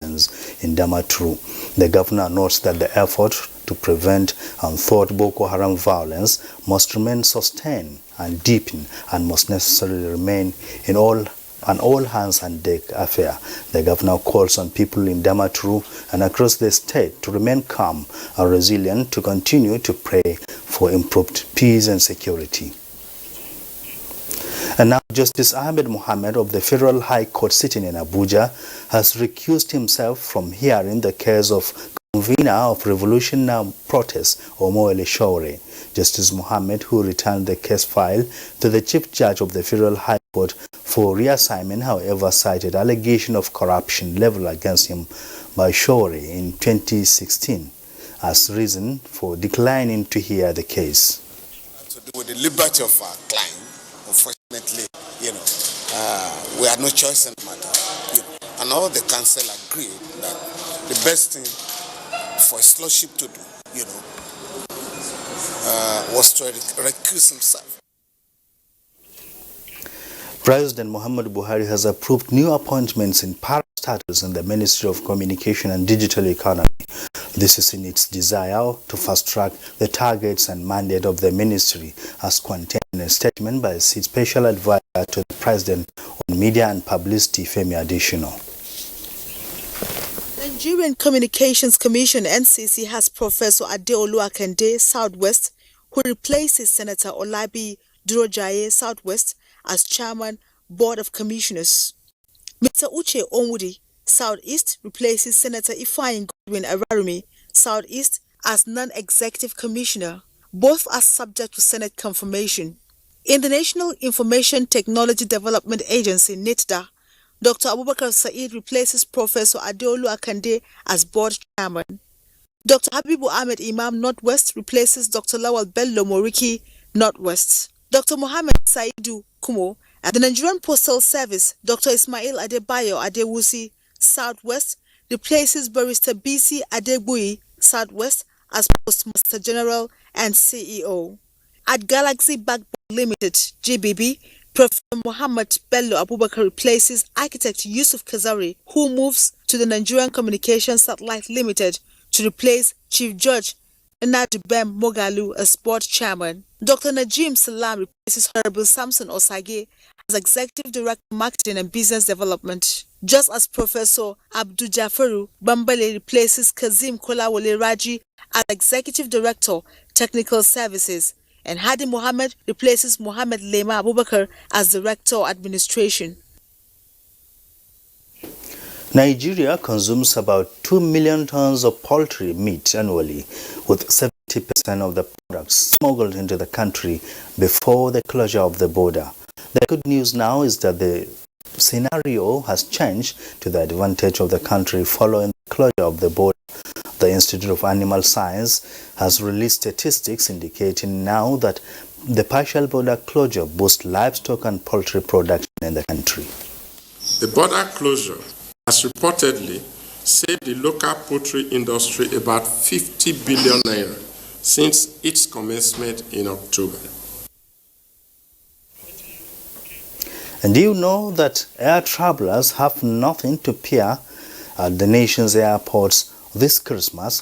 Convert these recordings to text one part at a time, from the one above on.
in Damaturu. The governor notes that the effort to prevent unthought Boko Haram violence must remain sustained and deepen and must necessarily remain an all hands on deck affair. The governor calls on people in Damaturu and across the state to remain calm and resilient, to continue to pray for improved peace and security. And now Justice Ahmed Mohammed of the Federal High Court sitting in Abuja has recused himself from hearing the case of convener of Revolution Now protest, Omoele Shore. Justice Mohammed, who returned the case file to the Chief Judge of the Federal High Court for reassignment, however, cited allegation of corruption leveled against him by Shore in 2016 as reason for declining to hear the case. To do with the liberty of our client, unfortunately, we had no choice in the matter. And all the council agreed that the best thing for his lordship to do, was to recuse himself. President Muhammadu Buhari has approved new appointments in parastatals in the Ministry of Communication and Digital Economy. This is in its desire to fast-track the targets and mandate of the ministry, as contained in a statement by its special advisor to the President on Media and Publicity, Femi Additional. Nigerian Communications Commission (NCC) has Professor Adeolu Akande, Southwest, who replaces Senator Olabi Durojaye, Southwest, as Chairman, Board of Commissioners. Mr. Uche Onwudi, Southeast, replaces Senator Ifeanyi Godwin Ararumi, Southeast, as Non-Executive Commissioner. Both are subject to Senate confirmation. In the National Information Technology Development Agency, NITDA, Dr. Abubakar Said replaces Professor Adeolu Akande as Board Chairman. Dr. Habibu Ahmed Imam, Northwest, replaces Dr. Lawal Bello Moriki, Northwest. Dr. Mohammed Saidu Kumo, at the Nigerian Postal Service, Dr. Ismail Adebayo Adewusi, Southwest, replaces Barrister BC Adebui, Southwest, as Postmaster General and CEO. At Galaxy Backbone Limited, GBB, Professor Muhammad Bello Abubakar replaces Architect Yusuf Kazari, who moves to the Nigerian Communications Satellite Limited to replace Chief Judge Nnadubem Mogalu as Board Chairman. Dr. Najim Salam replaces Honorable Samson Osage as Executive Director of Marketing and Business Development, just as Professor Abdul Jafaru Bambale replaces Kazim Kolawole Raji as Executive Director, Technical Services, and Hadi Mohammed replaces Mohammed Lema Abubakar as Director, Administration. Nigeria consumes about 2 million tons of poultry meat annually, with 70% of the products smuggled into the country before the closure of the border. The good news now is that the scenario has changed to the advantage of the country following the closure of the border. The Institute of Animal Science has released statistics indicating now that the partial border closure boosts livestock and poultry production in the country. The border closure has reportedly saved the local poultry industry about 50 billion naira since its commencement in October. And do you know that air travelers have nothing to fear at the nation's airports this Christmas?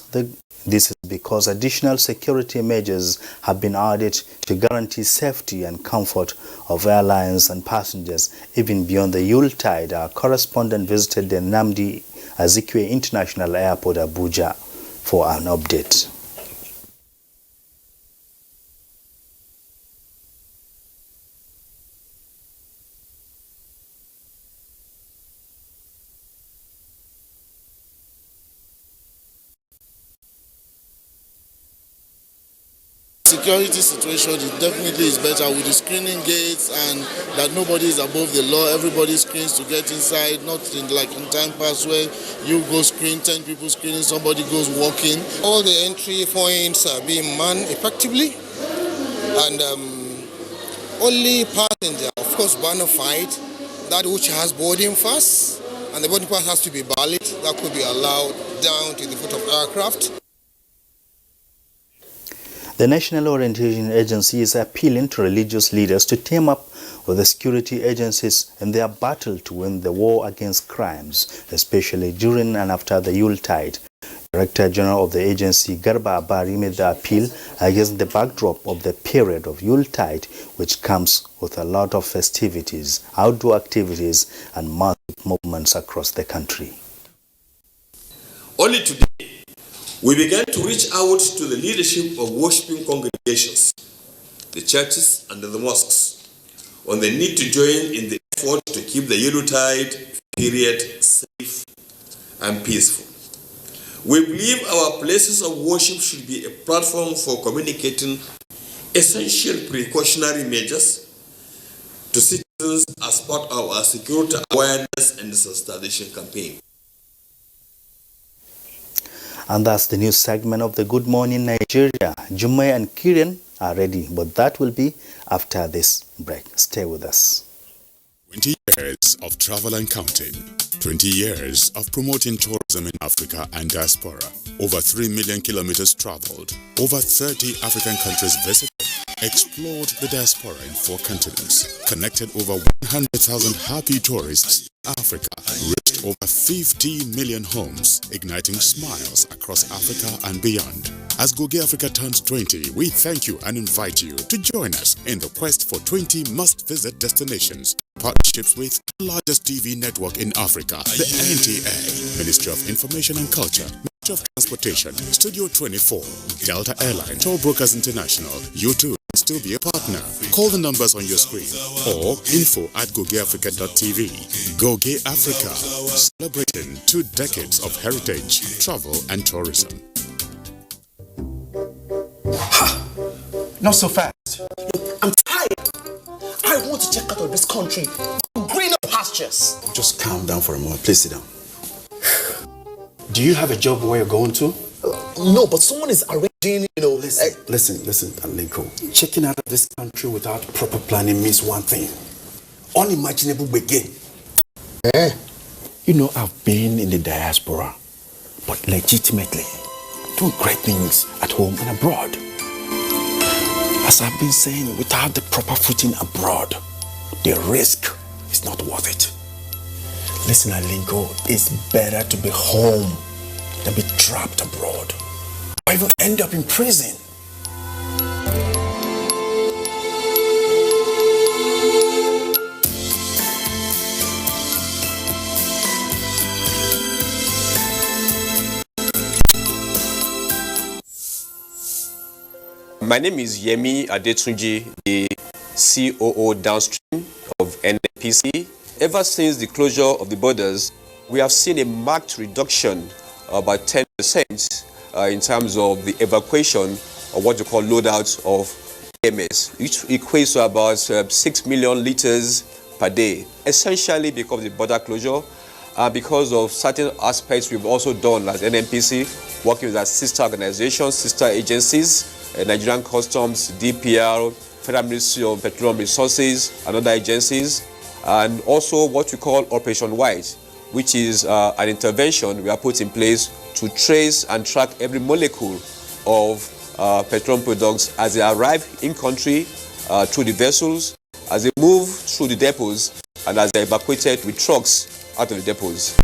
This is because additional security measures have been added to guarantee safety and comfort of airlines and passengers, even beyond the Yuletide. Our correspondent visited the Nnamdi Azikiwe International Airport, Abuja, for an update. Security situation definitely is better with the screening gates and that nobody is above the law. Everybody screens to get inside, not like in time past where you go screen, 10 people screening, somebody goes walking. All the entry points are being manned effectively, and only passenger, of course, bona fide, that which has boarding pass, and the boarding pass has to be valid. That could be allowed down to the foot of aircraft. The National Orientation Agency is appealing to religious leaders to team up with the security agencies in their battle to win the war against crimes, especially during and after the Yuletide. Director General of the agency, Garba Abari, made the appeal against the backdrop of the period of Yuletide, which comes with a lot of festivities, outdoor activities, and massive movements across the country. Only today, we began to reach out to the leadership of worshiping congregations, the churches and the mosques, on the need to join in the effort to keep the Yuletide period safe and peaceful. We believe our places of worship should be a platform for communicating essential precautionary measures to citizens as part of our security awareness and sensitization campaign. And that's the news segment of the Good Morning Nigeria. Jumai and Kiran are ready, but that will be after this break. Stay with us. 20 years of travel and counting. 20 years of promoting tourism in Africa and diaspora. Over 3 million kilometers traveled. Over 30 African countries visited. Explored the diaspora in 4 continents. Connected over 100,000 happy tourists. Africa reached over 50 million homes, igniting smiles across Africa and beyond. As Goge Africa turns 20, we thank you and invite you to join us in the quest for 20 must-visit destinations. Partnerships with the largest TV network in Africa, the NTA, Ministry of Information and Culture, Ministry of Transportation, Studio 24, Delta Airlines, Toll Brokers International. You too can still be a partner. Call the numbers on your screen or info@gogeafrica.tv. Goge Africa, celebrating 2 decades of heritage, travel and tourism. Not so fast. I'm tired. I want to check out of this country. Greener pastures. Just calm down for a moment. Please sit down. Do you have a job where you're going to? No, but someone is arranging, Listen, Alinko. Checking out of this country without proper planning means one thing. Unimaginable begin. You know, I've been in the diaspora, but legitimately doing great things at home and abroad. As I've been saying, without the proper footing abroad, the risk is not worth it. Listen, Alinko, it's better to be home than be trapped abroad, or even end up in prison. My name is Yemi Adetunji, the COO downstream of NPC. Ever since the closure of the borders, we have seen a marked reduction by 10% in terms of the evacuation of what you call loadouts of EMS, which equates to about 6 million liters per day. Essentially because of the border closure, because of certain aspects we've also done as NNPC, working with our sister organizations, sister agencies, Nigerian Customs, DPR, Federal Ministry of Petroleum Resources, and other agencies, and also what we call Operation White, which is an intervention we have put in place to trace and track every molecule of petroleum products as they arrive in country through the vessels, as they move through the depots, and as they're evacuated with trucks out of the depots.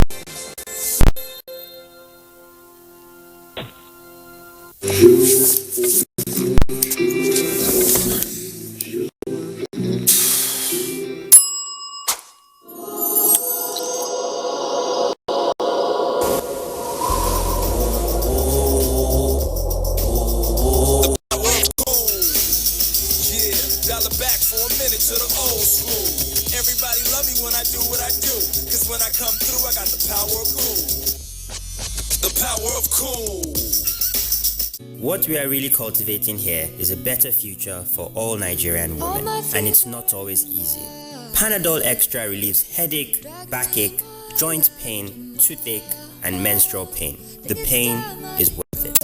What we are really cultivating here is a better future for all Nigerian women, and it's not always easy. Panadol Extra relieves headache, backache, joint pain, toothache, and menstrual pain. The pain is worth it.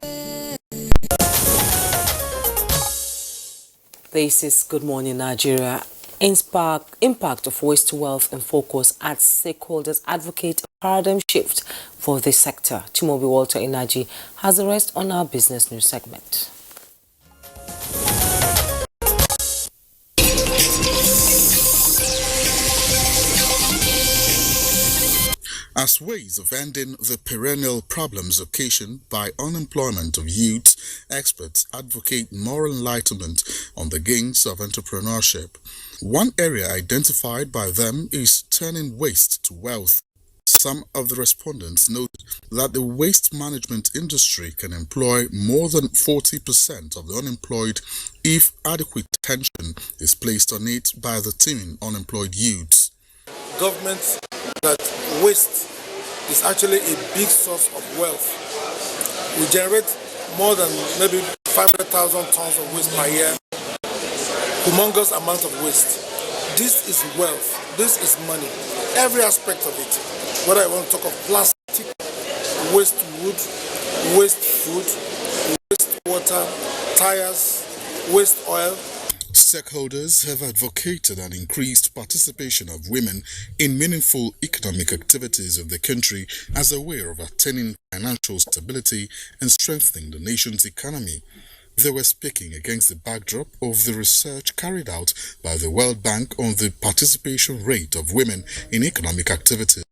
This is Good Morning Nigeria. Impact of waste to wealth in focus as stakeholders advocate a paradigm shift for this sector. Timobi Walter Inaji has the rest on our business news segment. As ways of ending the perennial problems occasioned by unemployment of youths, experts advocate moral enlightenment on the gains of entrepreneurship. One area identified by them is turning waste to wealth. Some of the respondents noted that the waste management industry can employ more than 40% of the unemployed if adequate attention is placed on it by the teeming unemployed youths. Government that waste is actually a big source of wealth. We generate more than maybe 500,000 tons of waste per year. Humongous amount of waste. This is wealth. This is money. Every aspect of it. Whether I want to talk of plastic, waste wood, waste food, waste water, tires, waste oil. Stakeholders have advocated an increased participation of women in meaningful economic activities of the country as a way of attaining financial stability and strengthening the nation's economy. They were speaking against the backdrop of the research carried out by the World Bank on the participation rate of women in economic activities.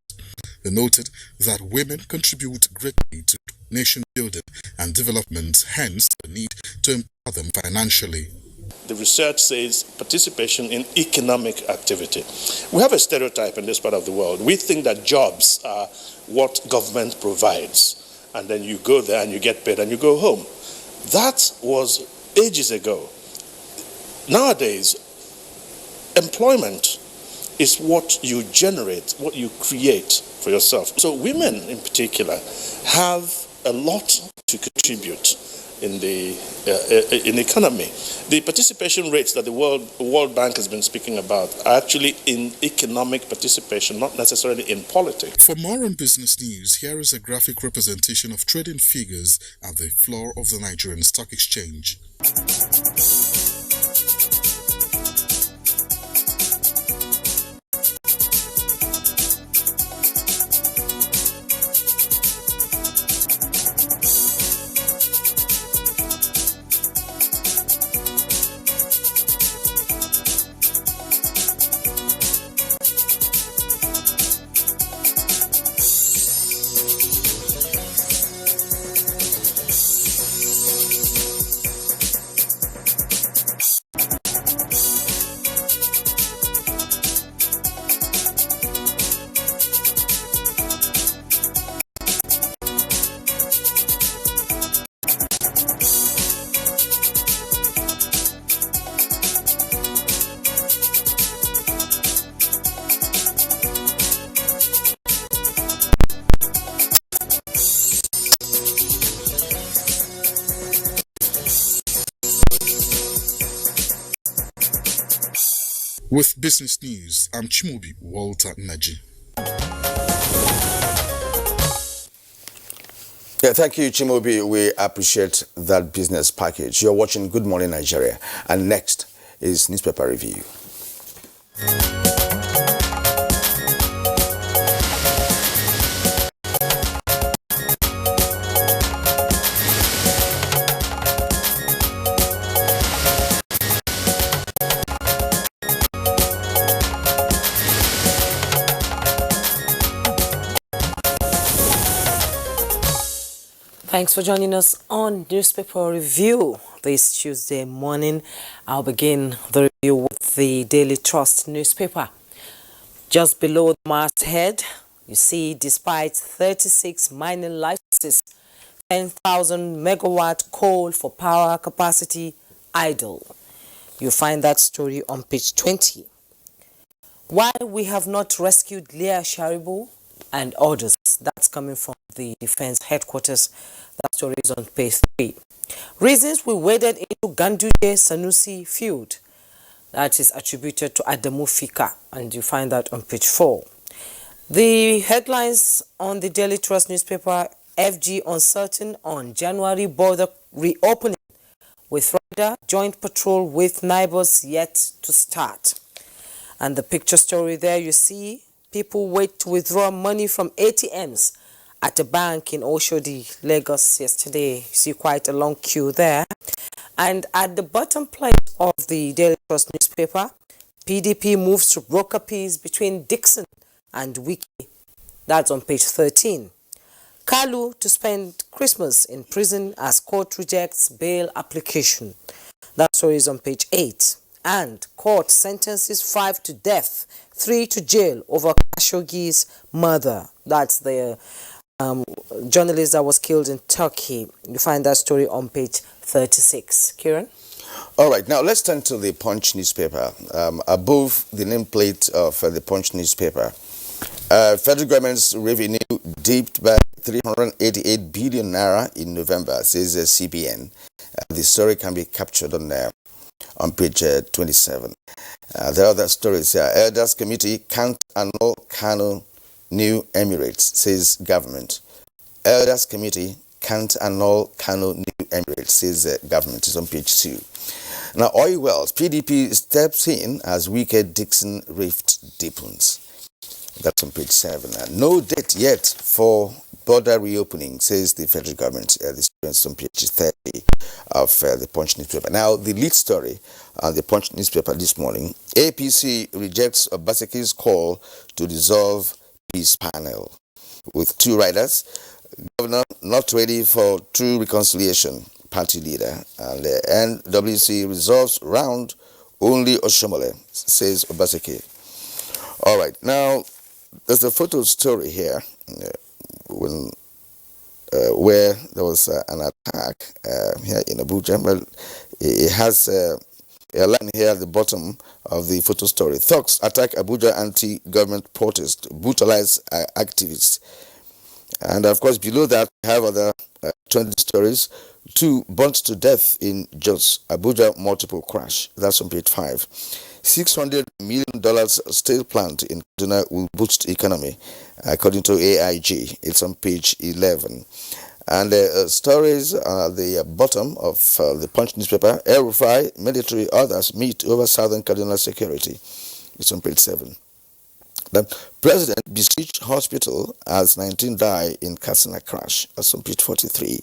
They noted that women contribute greatly to nation building and development, hence the need to empower them financially. The research says participation in economic activity. We have a stereotype in this part of the world. We think that jobs are what government provides, and then you go there and you get paid and you go home. That was ages ago. Nowadays, employment is what you generate, what you create for yourself. So women in particular have a lot to contribute in the economy. The participation rates that the World Bank has been speaking about are actually in economic participation, not necessarily in politics. For more on business news, here is a graphic representation of trading figures at the floor of the Nigerian Stock Exchange. With business news, I'm Chimobi Walter Naji. Yeah, thank you, Chimobi. We appreciate that business package. You're watching Good Morning Nigeria, and next is Newspaper Review. Thanks for joining us on Newspaper Review this Tuesday morning. I'll begin the review with the Daily Trust newspaper. Just below the masthead, you see, despite 36 mining licenses, 10,000 megawatt coal for power capacity idle. You find that story on page 20. Why we have not rescued Leah Sharibu and others. That's coming from the Defense Headquarters. That story is on page 3. Reasons we waded into Ganduje Sanusi feud. That is attributed to Adamu Fika, and you find that on page 4. The headlines on the Daily Trust newspaper: FG uncertain on January border reopening, with Rider joint patrol with neighbors yet to start. And the picture story there, you see people wait to withdraw money from ATMs at a bank in Oshodi, Lagos yesterday. You see quite a long queue there. And at the bottom plate of the Daily Trust newspaper, PDP moves to broker peace between Dixon and Wiki. That's on page 13. Kalu to spend Christmas in prison as court rejects bail application. That story is on page 8. And court sentences 5 to death, 3 to jail over Khashoggi's mother. That's the journalist that was killed in Turkey. You find that story on page 36. Kieran? All right, now let's turn to the Punch newspaper. Above the nameplate of the Punch newspaper, federal government's revenue dipped by 388 billion naira in November, says CBN. The story can be captured on page 27. There are other stories here. Elders Committee can't annul Kano New Emirates, says government. Elders Committee can't annul Kano New Emirates, says government. It's on page 2. Now, oil wells. PDP steps in as wicked Dixon rift deepens. That's on page 7. No date yet for border reopening, says the federal government. This is on page 30 of the Punch newspaper. Now, the lead story on the Punch newspaper this morning: APC rejects Obaseki's call to dissolve peace panel. With 2 riders, governor not ready for true reconciliation, party leader, and the NWC resolves round only Oshomole, says Obaseki. All right, now there's a photo story here where there was an attack here in Abuja. Well, it has a line here at the bottom of the photo story. Thugs attack Abuja anti-government protest, brutalize activists. And of course, below that, we have other 20 stories. 2 burnt to death in Jos, Abuja multiple crash. That's on page 5. $600 million steel plant in Kaduna will boost economy, according to AIG. It's on page 11. And stories at the bottom of the Punch newspaper: El Rufai, military, others meet over southern Kaduna security. It's on page 7. The president besieged hospital as 19 die in Katsina crash. That's on page 43.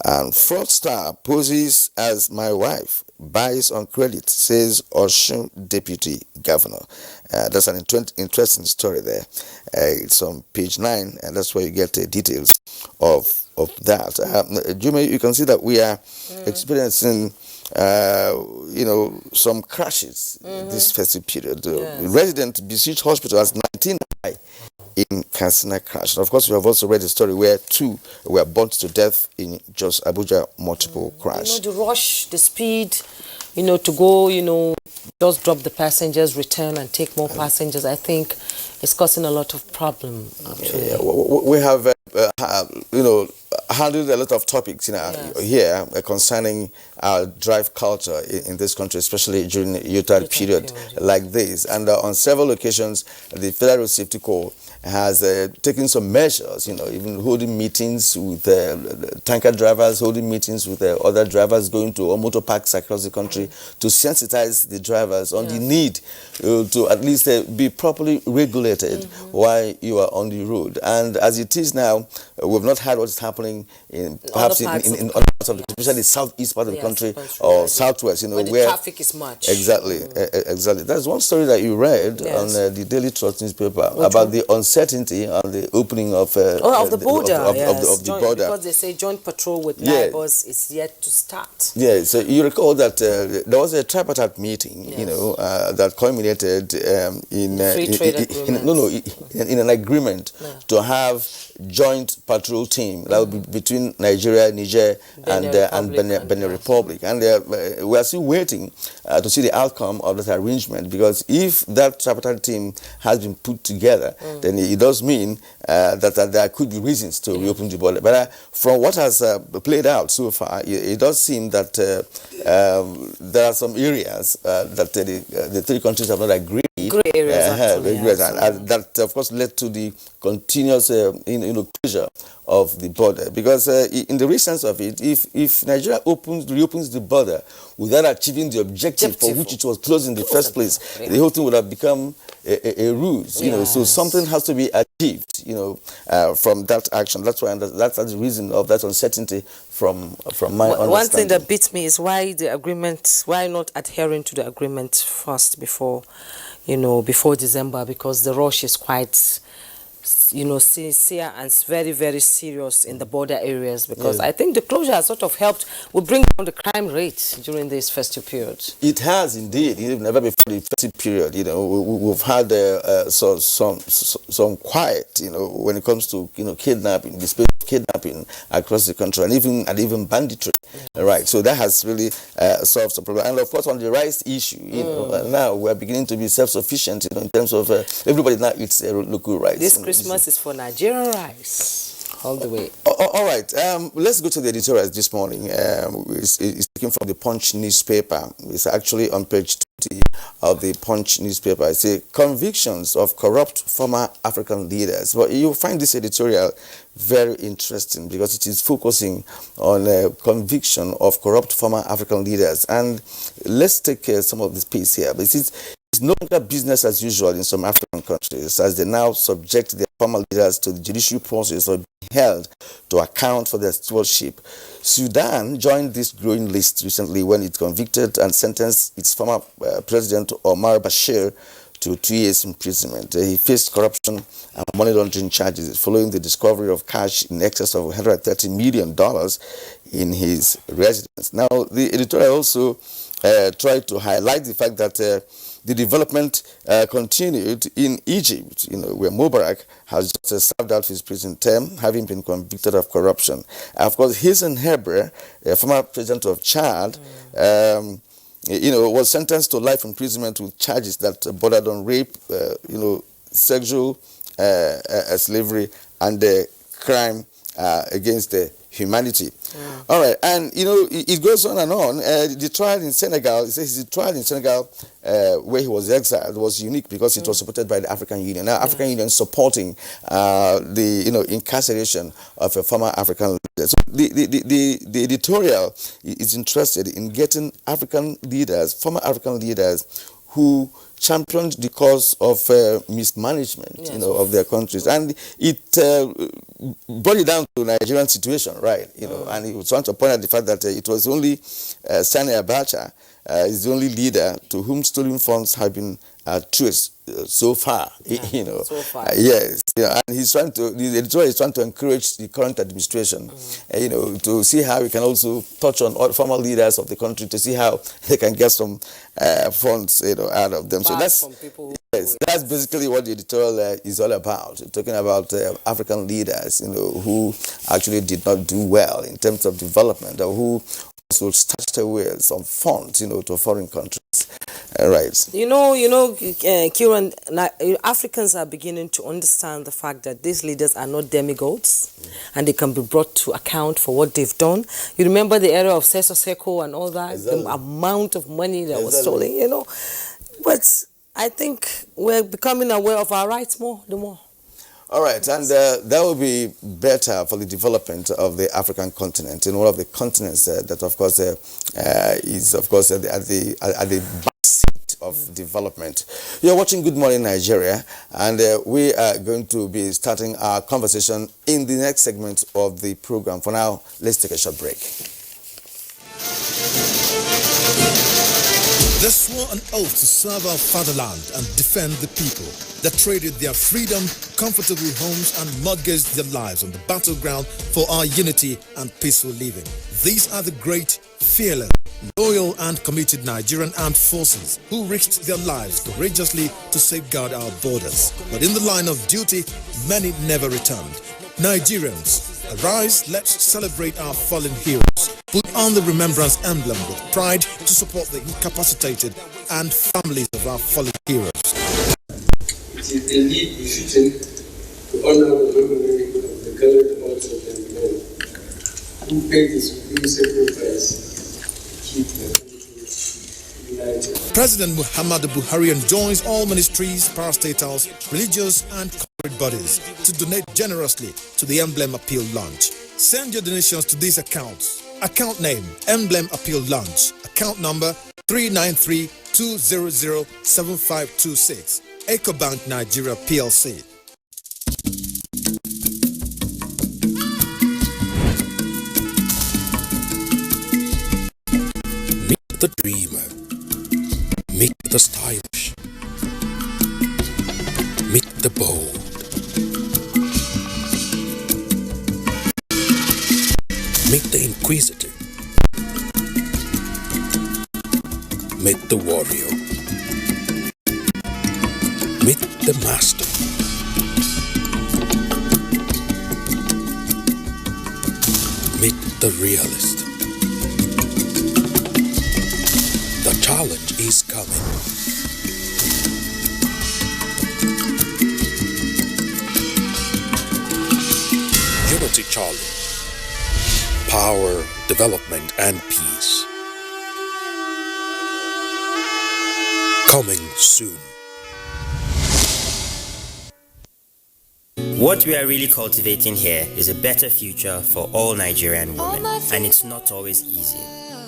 And fraudster poses as my wife, buys on credit, says Osun deputy governor. That's an interesting story there. It's on page 9, and that's where you get the details of that. Juma, you can see that we are experiencing some crashes this festive period. Resident besieged hospital as 19 die in Katsina crash. And of course, we have also read a story where 2 were burnt to death in Jos, Abuja multiple crash. The rush, the speed, to go, just drop the passengers, return and take more passengers, I think it's causing a lot of problem. Actually. We have, handled a lot of topics here concerning our drive culture in this country, especially during a youth period like this. And on several occasions, the Federal Safety Corps has taken some measures, even holding meetings with tanker drivers, holding meetings with other drivers, going to motor parks across the country to sensitize the drivers on the need to at least be properly regulated while you are on the road. And as it is now, we've not had what's happening in perhaps in other parts of the, especially the southeast part of the country or southwest, where the traffic is much. Exactly. That's one story that you read on the Daily Trust newspaper about the uncertainty on the opening of the border, of the border, because they say joint patrol with neighbors is yet to start. Yeah, so you recall that there was a tripartite meeting, that culminated in an agreement to have joint patrol team that would be between Nigeria, Niger, and Benin Republic. And we are still waiting to see the outcome of that arrangement, because if that tripartite team has been put together, then it does mean that there could be reasons to reopen the border. But from what has played out so far, it does seem that there are some areas that the 3 countries have not agreed. Gray areas, and that of course led to the continuous closure of the border, because in the real sense of it, if Nigeria reopens the border without achieving the objective for which it was closed in the first place, the whole thing would have become a ruse. So something has to be achieved from that action. That's why that's the reason of that uncertainty from my understanding. One thing that beats me is why not adhering to the agreement first before December, because the rush is quite sincere and very, very serious in the border areas, because I think the closure has sort of helped will bring down the crime rate during this festive period. It has indeed. Never before the festive period, we've had some quiet, when it comes to kidnapping, the space of kidnapping across the country, and even banditry. Right. So that has really solved the problem. And of course, on the rice issue, now we're beginning to be self-sufficient, in terms of everybody now eats local rice. This Christmas is for Nigerian rice all the way. All right. Let's go to the editorials this morning. It's taken from the Punch newspaper. It's actually on page 20 of the Punch newspaper. It's convictions of corrupt former African leaders. But you'll find this editorial very interesting because it is focusing on conviction of corrupt former African leaders. And let's take some of this piece here. But it's no longer business as usual in some African countries, as they now subject their former leaders to the judicial process or being held to account for their stewardship. Sudan joined this growing list recently when it convicted and sentenced its former president Omar Bashir to 2 years imprisonment. He faced corruption and money laundering charges following the discovery of cash in excess of $130 million in his residence. Now, the editorial also tried to highlight the fact that the development continued in Egypt, where Mubarak has just served out his prison term, having been convicted of corruption. Of course, Hissène Habré, former president of Chad, was sentenced to life imprisonment with charges that bordered on rape, sexual slavery, and crime against humanity. All right, and it goes on and on. The trial in Senegal, it says the trial in Senegal where he was exiled was unique because it was supported by the African Union. Now, African Union supporting the incarceration of a former African leader. So the editorial is interested in getting African leaders, former African leaders, who championed the cause of mismanagement, of their countries, and it brought it down to Nigerian situation, right? And he was trying to point out the fact that it was only Sani Abacha is the only leader to whom stolen funds have been traced so far. So far. Yes, and he's trying to. The editor is trying to encourage the current administration, to see how we can also touch on all former leaders of the country to see how they can get some funds, out of them. So that's that's basically what the editorial is all about. Talking about African leaders, who actually did not do well in terms of development, or who also stashed away some funds, to foreign countries. Right. Kieran, Africans are beginning to understand the fact that these leaders are not demigods, and they can be brought to account for what they've done. You remember the era of Seso Seko and all that, the amount of money that was stolen, But I think we're becoming aware of our rights the more. All right, and that will be better for the development of the African continent, in one of the continents that, of course, is, of course, at the back seat of development. You're watching Good Morning Nigeria, and we are going to be starting our conversation in the next segment of the program. For now, let's take a short break. They swore an oath to serve our fatherland and defend the people. They traded their freedom, comfortable homes, and mortgaged their lives on the battleground for our unity and peaceful living. These are the great, fearless, loyal, and committed Nigerian armed forces who risked their lives courageously to safeguard our borders. But in the line of duty, many never returned. Nigerians, arise, let's celebrate our fallen heroes. Put on the remembrance emblem with pride to support the incapacitated and families of our fallen heroes. It is indeed befitting to honor the memory of the gallant hearts and men who paid the supreme sacrifice to keep the country united. President Muhammadu Buhari enjoins all ministries, parastatals, religious and corporate bodies to donate generously to the Emblem Appeal Launch. Send your donations to these accounts. Account name, Emblem Appeal Launch. Account number 393-200-7526. EcoBank Nigeria PLC. Meet the dreamer. Meet the stylish. Meet the bold. Meet the inquisitive. Meet the warrior. Meet the master. Meet the realist. The challenge is coming. Unity Challenge. Power, development, and peace. Coming soon. What we are really cultivating here is a better future for all Nigerian women, and it's not always easy.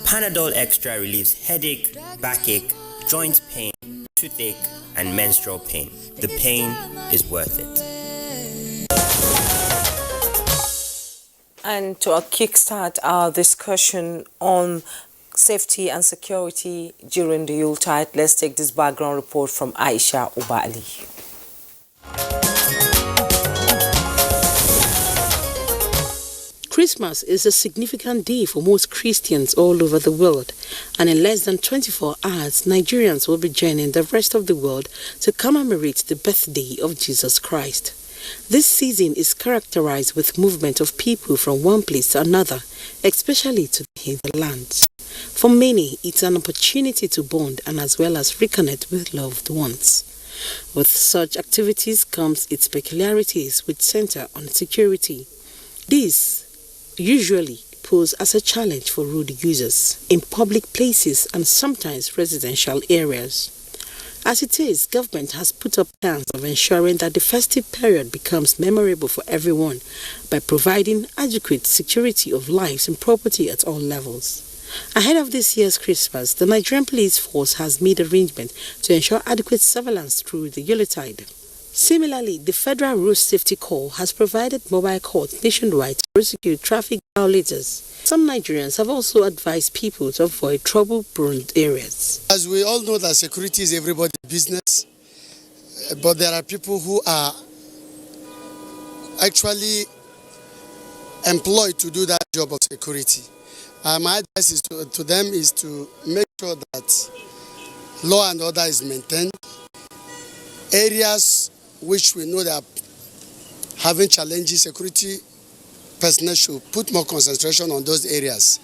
Panadol Extra relieves headache, backache, joint pain, toothache, and menstrual pain. The pain is worth it. And to kickstart our discussion on safety and security during the Yuletide, let's take this background report from Aisha Ubali. Christmas is a significant day for most Christians all over the world, and in less than 24 hours, Nigerians will be joining the rest of the world to commemorate the birthday of Jesus Christ. This season is characterized with movement of people from one place to another, especially to the hinterlands. For many, it's an opportunity to bond and as well as reconnect with loved ones. With such activities comes its peculiarities which center on security. These usually pose as a challenge for road users in public places and sometimes residential areas. As it is, government has put up plans of ensuring that the festive period becomes memorable for everyone by providing adequate security of lives and property at all levels. Ahead of this year's Christmas, the Nigerian Police Force has made arrangements to ensure adequate surveillance through the Yuletide. Similarly, the Federal Road Safety Corps has provided mobile courts nationwide to prosecute traffic violators. Some Nigerians have also advised people to avoid trouble-prone areas. As we all know that security is everybody's business, but there are people who are actually employed to do that job of security. My advice is to them is to make sure that law and order is maintained. Areas which we know they are having challenges, security personnel should put more concentration on those areas.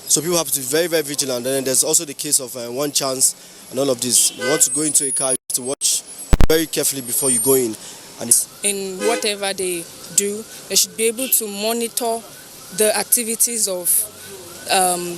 So people have to be very, very vigilant. And then there's also the case of one chance and all of this. You want to go into a car, you have to watch very carefully before you go in. And in whatever they do, they should be able to monitor the activities of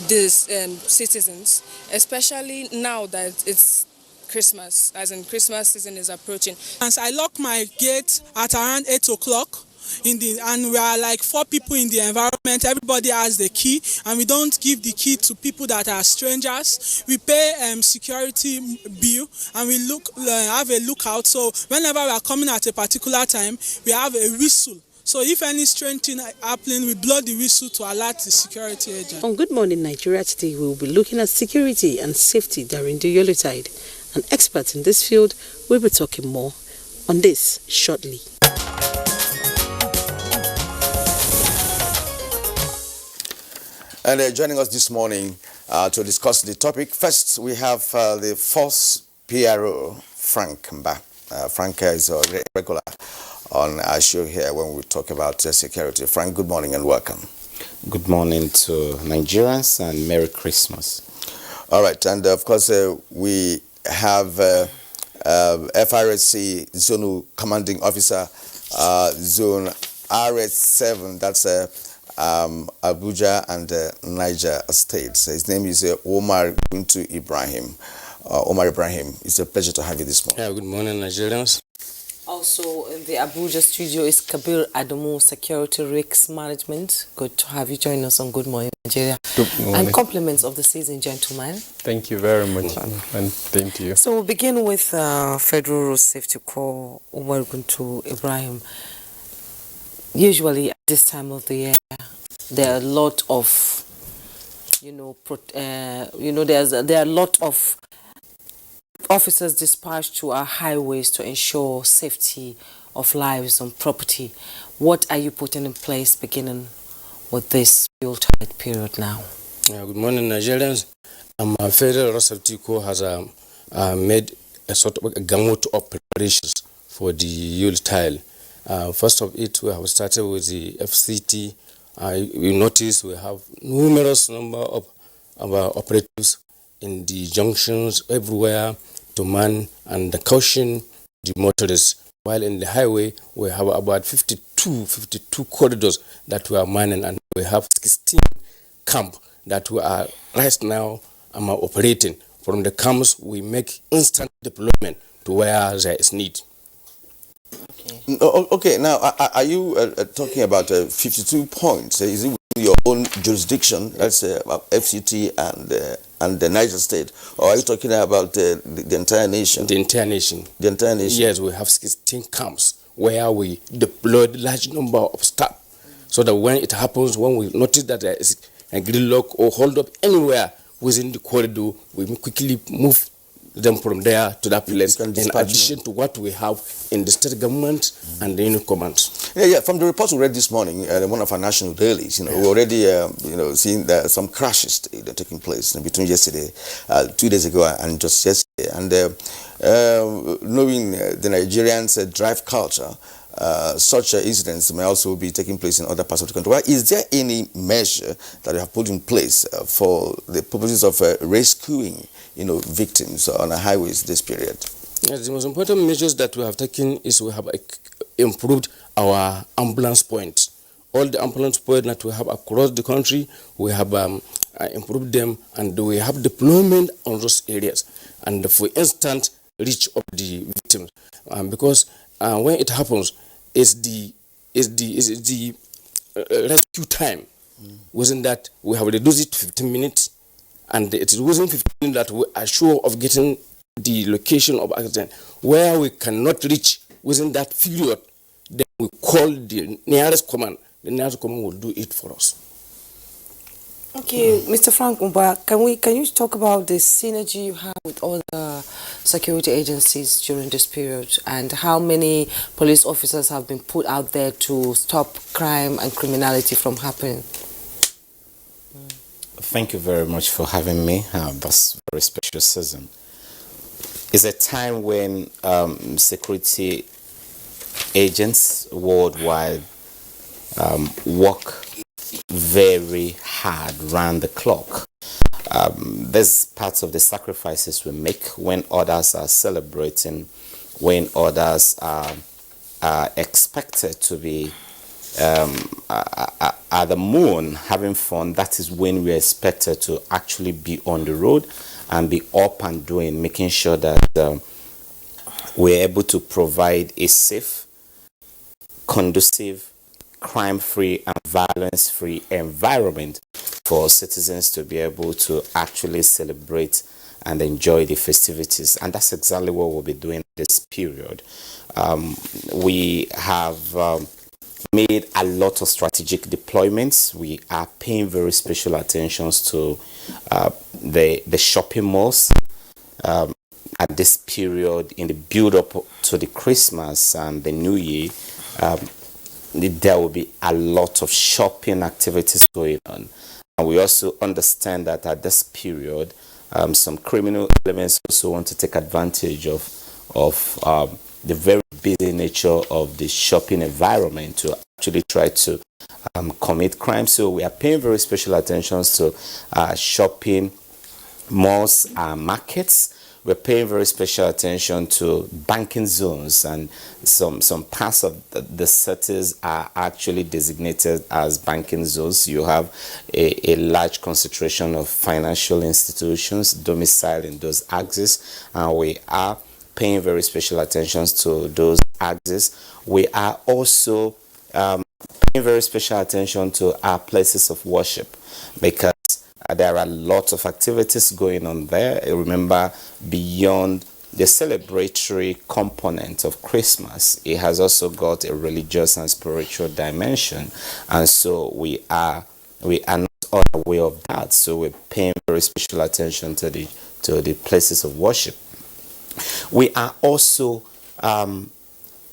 these citizens, especially now that it's Christmas, as in Christmas season is approaching. And I lock my gate at around 8 o'clock, and we are like 4 people in the environment. Everybody has the key, and we don't give the key to people that are strangers. We pay security bill, and we have a lookout. So whenever we are coming at a particular time, we have a whistle. So if any strange thing happening, we blow the whistle to alert the security agent. On Good Morning Nigeria today, we will be looking at security and safety during the Yuletide. An expert in this field will be talking more on this shortly. And joining us this morning to discuss the topic, first we have the Force PRO, Frank Mba. Frank is a regular on our show here when we talk about security. Frank, good morning and welcome. Good morning to Nigerians and Merry Christmas. All right, and of course we have FRSC Zonal Commanding Officer, Zone RS7, that's Abuja and Niger States. His name is Omar Bintu Ibrahim. Omar Ibrahim, it's a pleasure to have you this morning. Yeah, good morning, Nigerians. Also in the Abuja studio is Kabir Adamu, Security Risk Management. Good to have you join us on Good Morning Nigeria. Good morning. And compliments of the season, gentlemen. Thank you very much, and thank you. So we'll begin with Federal Road Safety Corps, Omar Bintu Ibrahim. Usually at this time of the year, there are a lot of, there are a lot of officers dispatched to our highways to ensure safety of lives and property. What are you putting in place beginning with this Yuletide period now? Good morning, Nigerians. Federal Road Safety Corps has made a sort of a gamut of preparations for the Yuletide. First of it, we have started with the FCT. We notice we have numerous number of operatives in the junctions everywhere to man and caution the motorists. While in the highway, we have about 52 corridors that we are manning, and we have 16 camps that we are right now operating. From the camps, we make instant deployment to where there is need. Okay, now are you talking about 52 points? Is it within your own jurisdiction? That's FCT and the Niger State, or are you talking about the entire nation? The entire nation. The entire nation. Yes, we have 16 camps where we deployed large number of staff, so that when it happens, when we notice that there is a gridlock or hold up anywhere within the corridor, we quickly move them from there to that place, in addition to what we have in the state government and the unit commands. Yeah. From the reports we read this morning, one of our national dailies, we already, seeing some crashes taking place between yesterday, 2 days ago, and just yesterday. And knowing the Nigerians' drive culture, such incidents may also be taking place in other parts of the country. Well, is there any measure that you have put in place for the purposes of rescuing, victims on the highways this period? Yes, the most important measures that we have taken is we have improved our ambulance point. All the ambulance points that we have across the country, we have improved them, and we have deployment on those areas, and for instant reach of the victims. Because when it happens, is the rescue time. Within that, we have reduced it to 15 minutes, and it is within 15 minutes that we are sure of getting the location of accident. Where we cannot reach within that period, then we call the nearest command. The nearest command will do it for us. Okay, Mr. Frank Umba, can you talk about the synergy you have with other security agencies during this period, and how many police officers have been put out there to stop crime and criminality from happening? Thank you very much for having me. That's very special season. It's a time when security agents worldwide work very hard round the clock. There's parts of the sacrifices we make when others are celebrating, when others are expected to be at the moon having fun. That is when we're expected to actually be on the road and be up and doing, making sure that we're able to provide a safe, conducive, crime-free and violence-free environment for citizens to be able to actually celebrate and enjoy the festivities. And that's exactly what we'll be doing this period. We have made a lot of strategic deployments. We are paying very special attention to the shopping malls at this period in the build-up to the Christmas and the New Year. There will be a lot of shopping activities going on. And we also understand that at this period, some criminal elements also want to take advantage of the very busy nature of the shopping environment to actually try to commit crime. So we are paying very special attention to shopping malls and markets. We're paying very special attention to banking zones, and some parts of the cities are actually designated as banking zones. You have a large concentration of financial institutions domiciled in those axes, and we are paying very special attention to those axes. We are also paying very special attention to our places of worship, because there are lots of activities going on there. Remember, beyond the celebratory component of Christmas, it has also got a religious and spiritual dimension, and so we are not unaware of that. So we're paying very special attention to the places of worship. We are also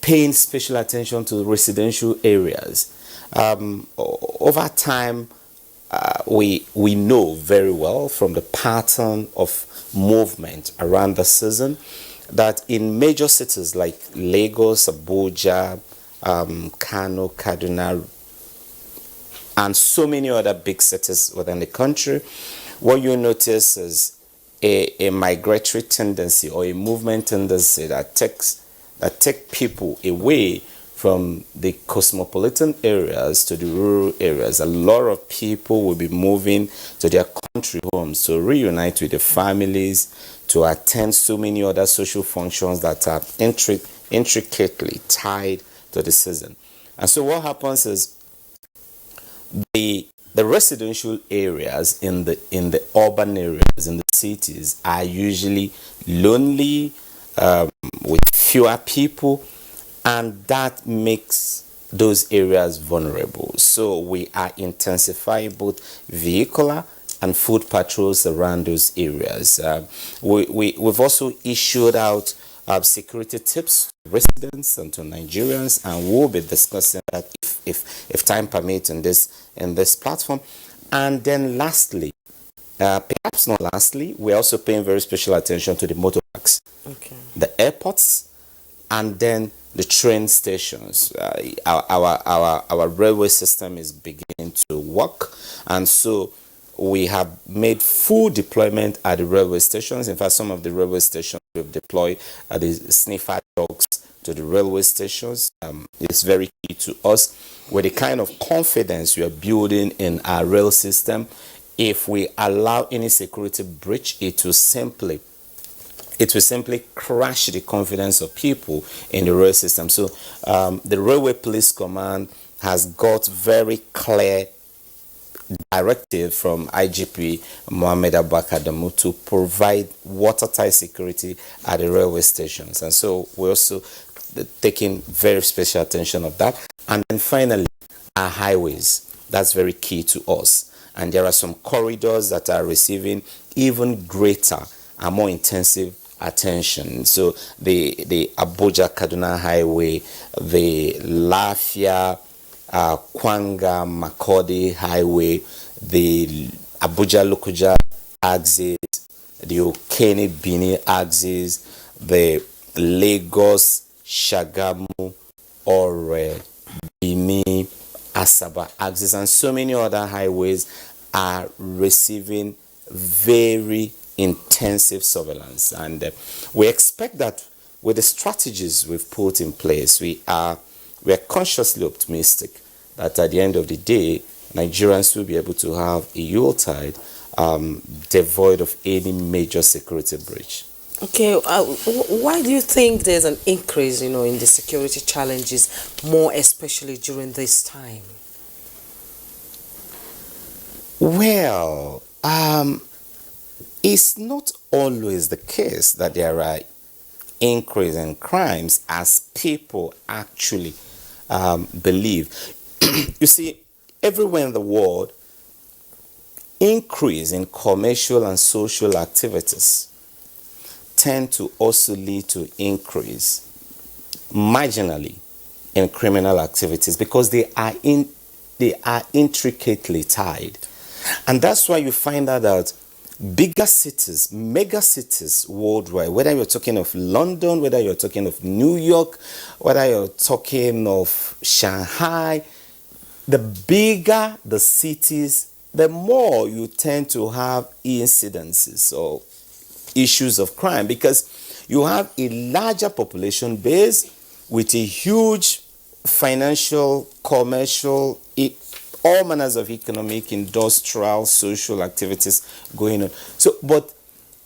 paying special attention to residential areas. Over time, we know very well from the pattern of movement around the season that in major cities like Lagos, Abuja, Kano, Kaduna, and so many other big cities within the country, what you notice is a migratory tendency or a movement tendency that take people away from the cosmopolitan areas to the rural areas. A lot of people will be moving to their country homes to reunite with their families, to attend so many other social functions that are intricately tied to the season. And so what happens is the residential areas in the urban areas, in the cities, are usually lonely, with fewer people, and that makes those areas vulnerable. So we are intensifying both vehicular and foot patrols around those areas. We've also issued out security tips to residents and to Nigerians, and we'll be discussing that if time permits in this platform. And then lastly, perhaps not lastly, we're also paying very special attention to the motorparks, the airports, and then the train stations. Our railway system is beginning to work, and so we have made full deployment at the railway stations. In fact, some of the railway stations we've deployed the sniffer dogs to the railway stations. It's very key to us with the kind of confidence we are building in our rail system. If we allow any security breach, it will simply crash the confidence of people in the rail system. So the Railway Police Command has got very clear directive from IGP Mohammed Abakadamu to provide watertight security at the railway stations. And so we're also taking very special attention of that. And then finally, our highways. That's very key to us. And there are some corridors that are receiving even greater and more intensive attention. So the Abuja Kaduna Highway, the Lafia Kwanga Makodi Highway, the Abuja Lokoja axis, the Okene Bini axis, the Lagos Shagamu Ore Bini Asaba axis, and so many other highways are receiving very intensive surveillance. And we expect that with the strategies we've put in place, we are consciously optimistic that at the end of the day, Nigerians will be able to have a Yuletide devoid of any major security breach. Okay, why do you think there's an increase, in the security challenges, more especially during this time? Well, it's not always the case that there are increase in crimes as people actually believe. You see, everywhere in the world, increase in commercial and social activities tend to also lead to increase marginally in criminal activities because they are intricately tied. And that's why you find out that bigger cities, mega cities worldwide, whether you're talking of London, whether you're talking of New York, whether you're talking of Shanghai, the bigger the cities, the more you tend to have incidences or issues of crime, because you have a larger population base with a huge financial, commercial, all manners of economic, industrial, social activities going on. So, but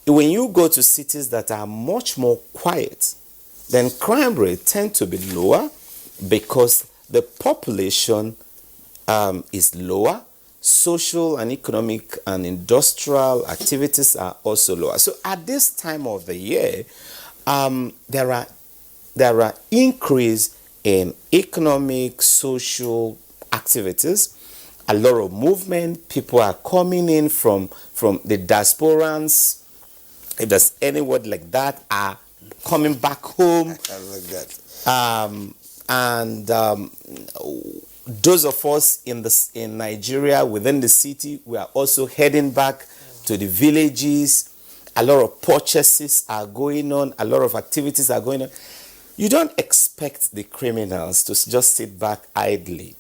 when you go to cities that are much more quiet, then crime rate tend to be lower because the population is lower. Social and economic and industrial activities are also lower. So at this time of the year, there are increase in economic, social activities. A lot of movement. People are coming in from the diasporans, if there's any word like that, are coming back home. I like that. those of us in Nigeria, within the city, we are also heading back to the villages. A lot of purchases are going on. A lot of activities are going on. You don't expect the criminals to just sit back idly.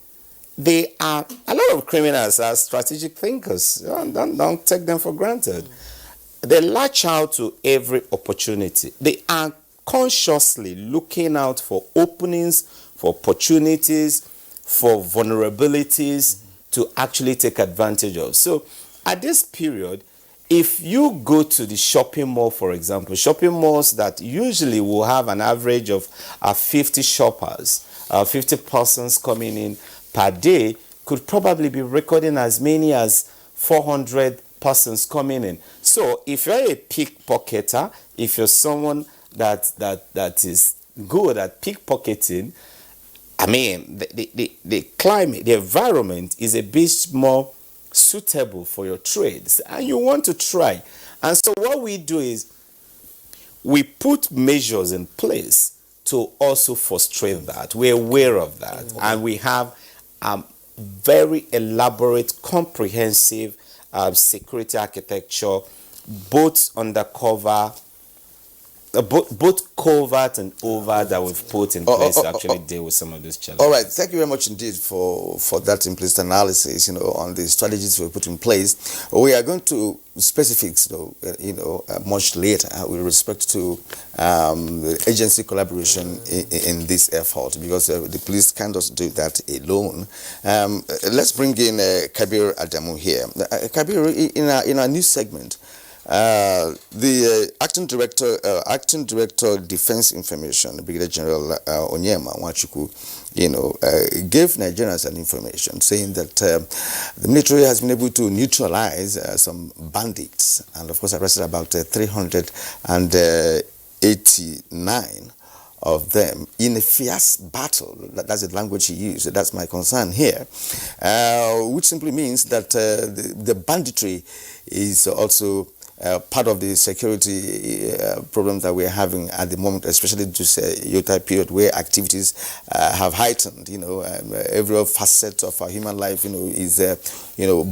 A lot of criminals are strategic thinkers. Don't take them for granted. They latch out to every opportunity. They are consciously looking out for openings, for opportunities, for vulnerabilities to actually take advantage of. So at this period, if you go to the shopping mall, for example, shopping malls that usually will have an average of 50 shoppers, 50 persons coming in per day, could probably be recording as many as 400 persons coming in. So if you're a pickpocketer, if you're someone that is good at pickpocketing, I mean, the climate, the environment is a bit more suitable for your trades, and you want to try. And so what we do is we put measures in place to also frustrate that. We're aware of that, and we have very elaborate, comprehensive security architecture, both undercover, both covert and overt, that we've put in place to actually deal with some of these challenges. All right, thank you very much indeed for that implicit analysis, on the strategies we put in place. We are going to specifics, much later with respect to the agency collaboration in this effort, because the police can't just do that alone. Let's bring in Kabir Adamu here. Kabir, in our new segment, the acting director Defense Information, Brigadier General Onyema Nwachukwu, gave Nigerians an information saying that the military has been able to neutralize some bandits, and of course arrested about 389 of them in a fierce battle. That's the language he used. That's my concern here, which simply means that the banditry is also part of the security problems that we're having at the moment, especially this Yota period where activities have heightened. Every facet of our human life, is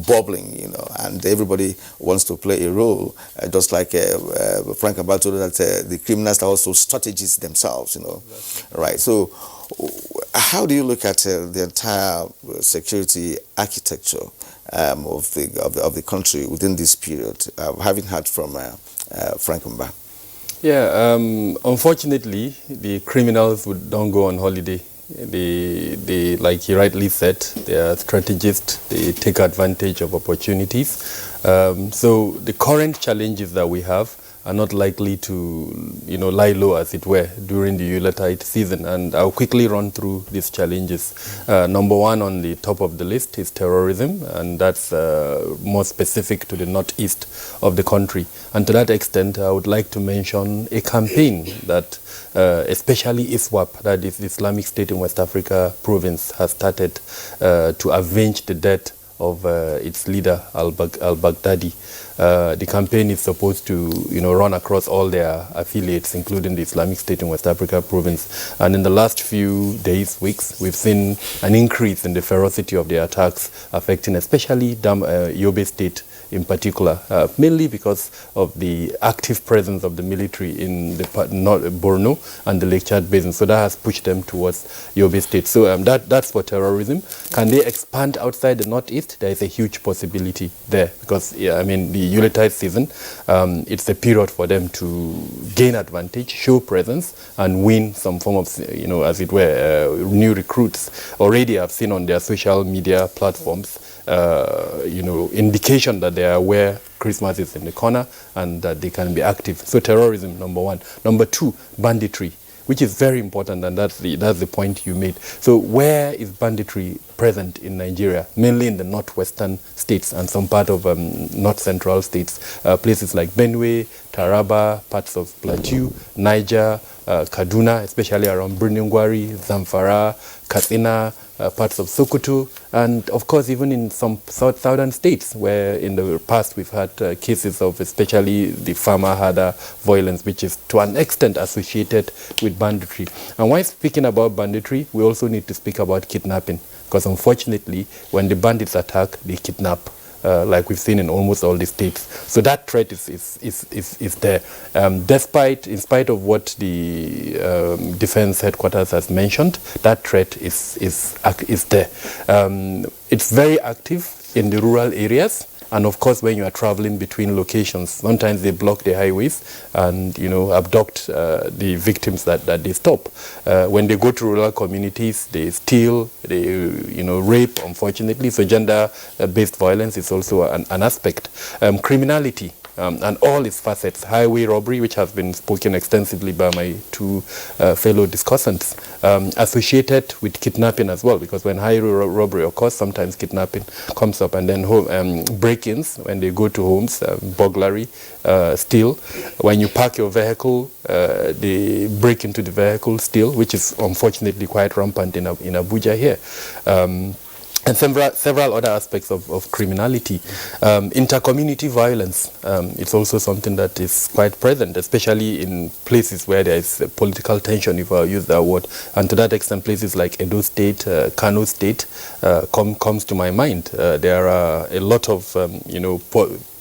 bubbling. And everybody wants to play a role. Just like Frank Abba told us that the criminals are also strategists themselves. Right. So, how do you look at the entire security architecture of the country within this period, having heard from Frank Mba? Yeah, unfortunately, the criminals don't go on holiday. They, like he rightly said, they are strategists. They take advantage of opportunities. So the current challenges that we have are not likely to, lie low, as it were, during the Yuletide season. And I'll quickly run through these challenges. Number one on the top of the list is terrorism, and that's more specific to the northeast of the country. And to that extent, I would like to mention a campaign that especially ISWAP, that is Islamic State in West Africa province, has started to avenge the death of its leader, al-Baghdadi. The campaign is supposed to, run across all their affiliates, including the Islamic State in West Africa province. And in the last few days, weeks, we've seen an increase in the ferocity of the attacks affecting especially Yobe State in particular, mainly because of the active presence of the military in the Borno and the Lake Chad Basin. So that has pushed them towards Yobe State. So that's for terrorism. Can they expand outside the northeast? There is a huge possibility there, because the Yuletide season, it's a period for them to gain advantage, show presence, and win some form of, as it were, new recruits. Already I've seen on their social media platforms indication that they are aware Christmas is in the corner and that they can be active. So terrorism, number one. Number two, banditry, which is very important, and that's the point you made. So where is banditry present in Nigeria? Mainly in the northwestern states and some part of north central states, places like Benue, Taraba, parts of Plateau, Niger, Kaduna, especially around Birnin-Gwari, Zamfara, Katsina, parts of Sokoto, and of course even in some southern states where in the past we've had cases of especially the farmer-herder violence, which is to an extent associated with banditry. And while speaking about banditry, we also need to speak about kidnapping. Because unfortunately, when the bandits attack, they kidnap. Like we've seen in almost all the states. So that threat is there. In spite of what the defense headquarters has mentioned, that threat is there. It's very active in the rural areas. And of course, when you are traveling between locations, sometimes they block the highways and, abduct the victims that they stop. When they go to rural communities, they steal, they, rape, unfortunately. So gender-based violence is also an aspect. Criminality. And all its facets, highway robbery, which has been spoken extensively by my two fellow discussants, associated with kidnapping as well, because when highway robbery occurs, sometimes kidnapping comes up, and then break-ins, when they go to homes, burglary, steal. When you park your vehicle, they break into the vehicle, steal, which is unfortunately quite rampant in Abuja here. And several other aspects of criminality. Inter-community violence, it's also something that is quite present, especially in places where there is political tension, if I use that word. And to that extent, places like Edo State, Kano State comes to my mind. There are a lot of,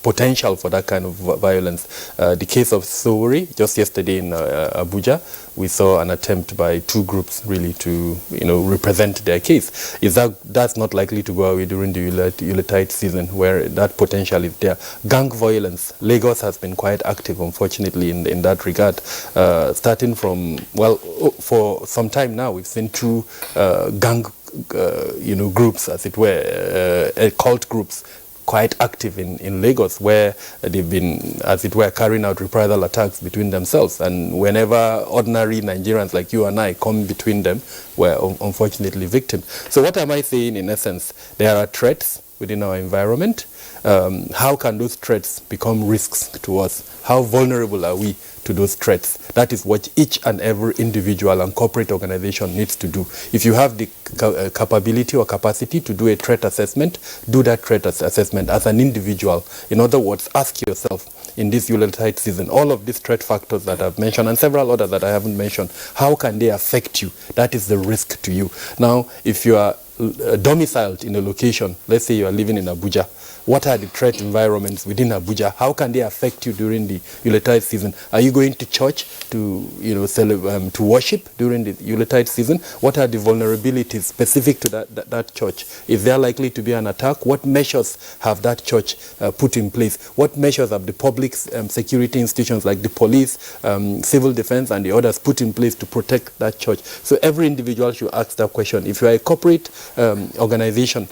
potential for that kind of violence. The case of Sowori, just yesterday in Abuja, we saw an attempt by two groups really to, represent their case. That's not likely to go away during the Yuletide season, where that potential is there. Gang violence. Lagos has been quite active, unfortunately, in that regard. Starting from, for some time now, we've seen two gang, groups, as it were, cult groups, quite active in Lagos, where they've been, as it were, carrying out reprisal attacks between themselves. And whenever ordinary Nigerians like you and I come between them, we're unfortunately victims. So what am I saying in essence? There are threats within our environment. How can those threats become risks to us? How vulnerable are we to those threats? That is what each and every individual and corporate organization needs to do. If you have the capability or capacity to do a threat assessment, do that threat assessment as an individual. In other words, ask yourself, in this Yuletide season, all of these threat factors that I've mentioned and several others that I haven't mentioned, how can they affect you? That is the risk to you. Now, if you are domiciled in a location, let's say you are living in Abuja, what are the threat environments within Abuja? How can they affect you during the Yuletide season? Are you going to church to, to worship during the Yuletide season? What are the vulnerabilities specific to that church? Is there likely to be an attack? What measures have that church put in place? What measures have the public security institutions like the police, civil defense, and the others put in place to protect that church? So every individual should ask that question. If you are a corporate organization,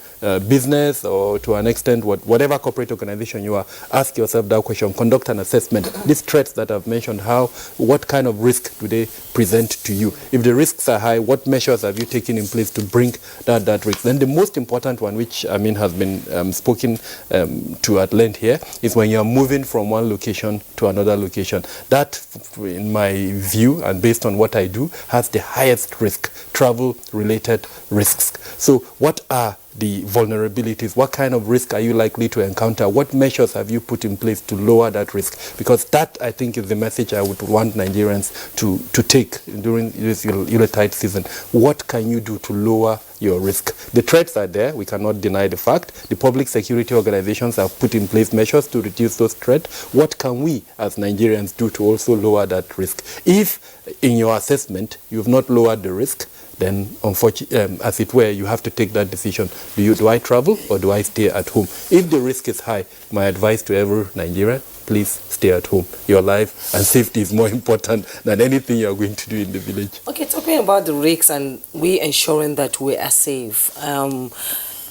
business, or to an extent whatever corporate organization you are, ask yourself that question, conduct an assessment. These threats that I've mentioned, what kind of risk do they present to you? If the risks are high, what measures have you taken in place to bring that risk? Then the most important one, which has been spoken to at length here, is when you're moving from one location to another location. That, in my view, and based on what I do, has the highest risk, travel-related risks. So what are the vulnerabilities? What kind of risk are you likely to encounter? What measures have you put in place to lower that risk? Because that, I think, is the message I would want Nigerians to take during this Yuletide season. What can you do to lower your risk? The threats are there. We cannot deny the fact. The public security organizations have put in place measures to reduce those threats. What can we as Nigerians do to also lower that risk? If in your assessment you've not lowered the risk, then unfortunately, as it were, you have to take that decision. Do I travel or do I stay at home? If the risk is high, my advice to every Nigerian, please stay at home. Your life and safety is more important than anything you're going to do in the village. Okay, talking about the risks and we ensuring that we are safe.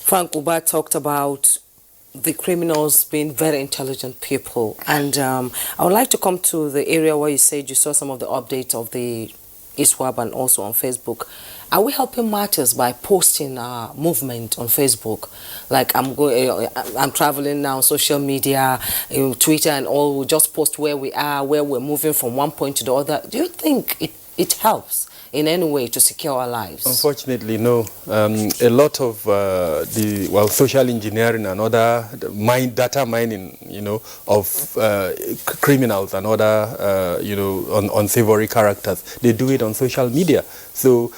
Frank Uba talked about the criminals being very intelligent people. And I would like to come to the area where you said you saw some of the updates of the ISWAP and also on Facebook. Are we helping matters by posting our movement on Facebook? Like I'm traveling now, social media, Twitter and all, we just post where we are, where we're moving from one point to the other. Do you think it helps in any way to secure our lives? Unfortunately, no. A lot of social engineering and other data mining, of criminals and other, unsavory characters, they do it on social media. So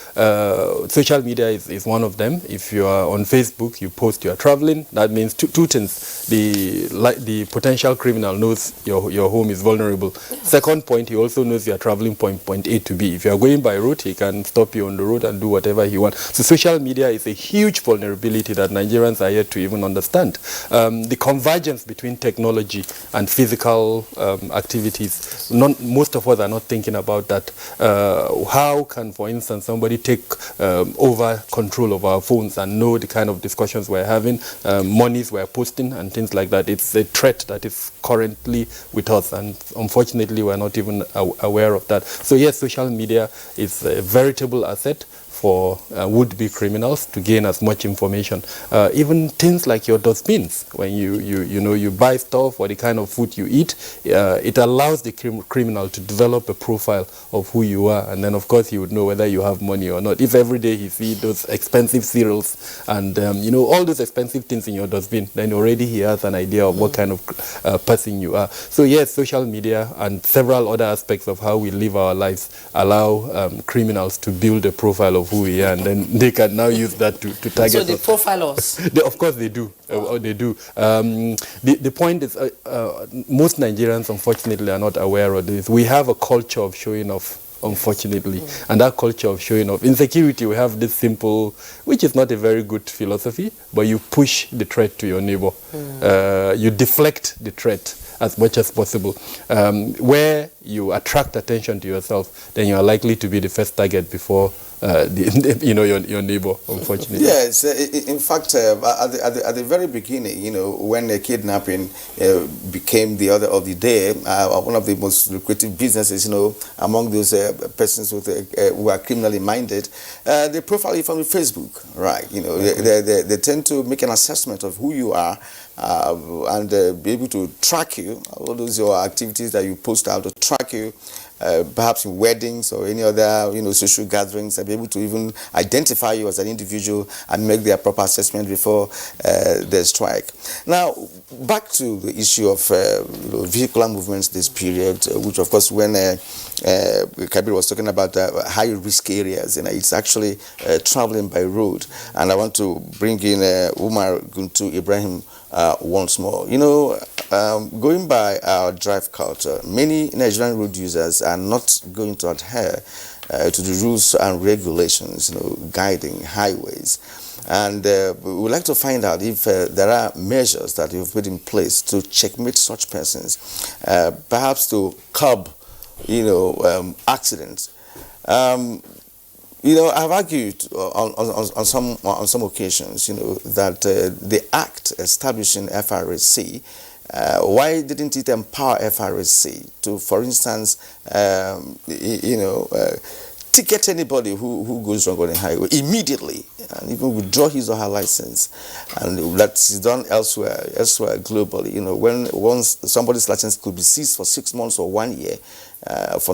social media is one of them. If you are on Facebook, you post you are traveling. That means two things. The potential criminal knows your home is vulnerable. Yes. Second point, he also knows you are traveling point A to B. If you are going by road, he can stop you on the road and do whatever he wants. So social media is a huge vulnerability that Nigerians are yet to even understand. The convergence between technology and physical activities, most of us are not thinking about that. How can, for instance, somebody take over control of our phones and know the kind of discussions we're having, monies we're posting and things like that? It's a threat that is currently with us, and unfortunately we're not even aware of that. So yes, social media is a veritable asset for would-be criminals to gain as much information. Even things like your dustbins, when you buy stuff or the kind of food you eat, it allows the criminal to develop a profile of who you are, and then of course he would know whether you have money or not. If every day he sees those expensive cereals and all those expensive things in your dustbin, then already he has an idea of what kind of person you are. So yes, social media and several other aspects of how we live our lives allow criminals to build a profile of who we are, and then they can now use that to target so they us. profile us? Of course they do. They do. The point is, most Nigerians unfortunately are not aware of this. We have a culture of showing off, unfortunately, and that culture of showing off. In security, we have this simple, which is not a very good philosophy, but you push the threat to your neighbor. You deflect the threat as much as possible. Where you attract attention to yourself, then you are likely to be the first target before your neighbor, unfortunately. Yes, in fact, at the very beginning, when the kidnapping became the order of the day, one of the most lucrative businesses, among those persons who are criminally minded, they profile you from Facebook, right? They tend to make an assessment of who you are, and be able to track you, all those your activities that you post out, to track you, perhaps in weddings or any other social gatherings, and be able to even identify you as an individual and make their proper assessment before they strike. Now, back to the issue of vehicular movements this period, which of course when Kabir was talking about high risk areas, it's actually traveling by road. And I want to bring in Umar Guntu Ibrahim once more. Going by our drive culture, many Nigerian road users are not going to adhere to the rules and regulations, guiding highways. And we would like to find out if there are measures that you've put in place to checkmate such persons, perhaps to curb, accidents. I've argued on some occasions, that the act establishing FRSC, why didn't it empower FRSC to, for instance, ticket anybody who goes wrong on the highway immediately, and even withdraw his or her license, and that's done elsewhere globally. When once somebody's license could be seized for 6 months or 1 year for